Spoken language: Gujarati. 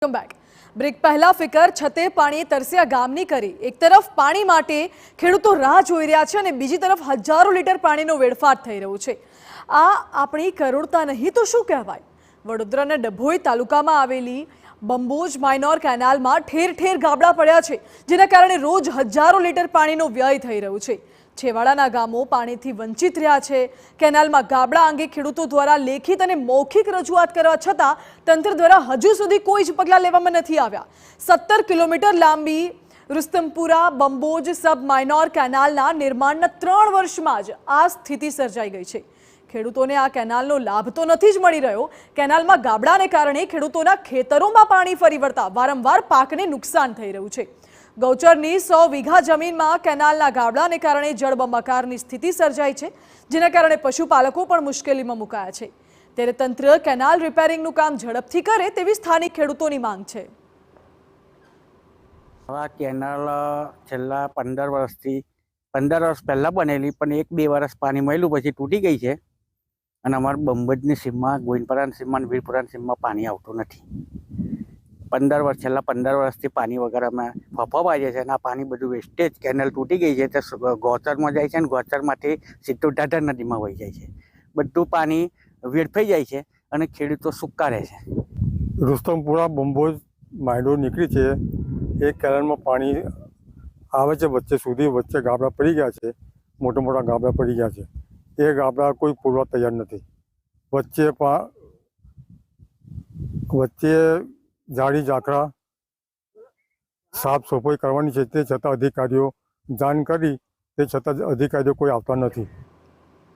Welcome back. બ્રેક પહેલા ફિકર છતે પાણી તરસ્યા ગામની કરી। એક તરફ પાણી માટે ખેડૂતો રાહ જોઈ રહ્યા છે અને બીજી તરફ હજારો લીટર પાણીનો વેડફાટ થઈ રહ્યો છે। આ આપણી કરુણતા નહીં તો શું કહેવાય। વડોદરાના ડભોઈ તાલુકામાં આવેલી બંબોજ માઇનોર કેનાલમાં ઠેર ઠેર ગાબડા પડ્યા છે, જેના કારણે રોજ હજારો લીટર પાણીનો વ્યય થઈ રહ્યો છે। છેવાડાના ગામો પાણીથી વંચિત રહ્યા છે। કેનાલમાં ગાબડા અંગે ખેડૂતો દ્વારા લેખિત અને મૌખિક રજૂઆત કરવા છતાં તંત્ર દ્વારા હજુ સુધી કોઈ જ પગલાં લેવામાં નથી આવ્યા। 17 કિલોમીટર લાંબી રુસ્તમપુરા બંબોજ સબ માઇનોર કેનાલના નિર્માણના 3 વર્ષમાં જ આ સ્થિતિ સર્જાઈ ગઈ છે। ખેડૂતોને આ કેનાલનો લાભ તો નથી જ મળી રહ્યો। કેનાલમાં ગાબડાને કારણે ખેડૂતોના ખેતરોમાં પાણી ફરી વળતા વારંવાર પાકને નુકસાન થઈ રહ્યું છે। ગૌચરની 100 વીઘા જમીનમાં કેનાલના ગાબડાને કારણે જળબંબાકારની સ્થિતિ સર્જાઈ છે, જેના કારણે પશુપાલકો પણ મુશ્કેલીમાં મુકાયા છે। ત્યારે તંત્ર કેનાલ રિપેરિંગનું કામ ઝડપથી કરે તેવી સ્થાનિક ખેડૂતોની માંગ છે। આ કેનાલ છેલ્લા 15 વર્ષ પહેલા બનેલી, પણ 1-2 વર્ષ પાણી મળ્યું પછી તૂટી ગઈ છે અને અમારા બંબોજની સીમમાં, ગોવિંદપરાની સીમમાં, વીરપુરાની સીમમાં પાણી આવતું નથી। 15 વર્ષ છેલ્લા 15 વર્ષથી પાણી વગર અમે ફફવાઈએ છે અને આ પાણી બધું વેસ્ટેજ, કેનાલ તૂટી ગઈ છે તો ગોચરમાં જાય છે અને ગોચરમાંથી સીધું ઢાઢર નદીમાં વહી જાય છે। બધું પાણી વેડફાઈ જાય છે અને ખેડૂતો સૂકા રહે છે। રુસ્તમપુરા બંબોજ માઇનોર નીકળી છે। એક કેનાલમાં પાણી આવે છે, વચ્ચે ગાબડા પડી ગયા છે, મોટા મોટા ગાબડા પડી ગયા છે। એ ગાબડા કોઈ પૂરવા તૈયાર નથી। વચ્ચે ઝાડી ઝાકડા સાફ સફાઈ કરવાની છે, તે છતાં અધિકારીઓ જાણ કરી તે છતાં અધિકારીઓ કોઈ આવતા નથી।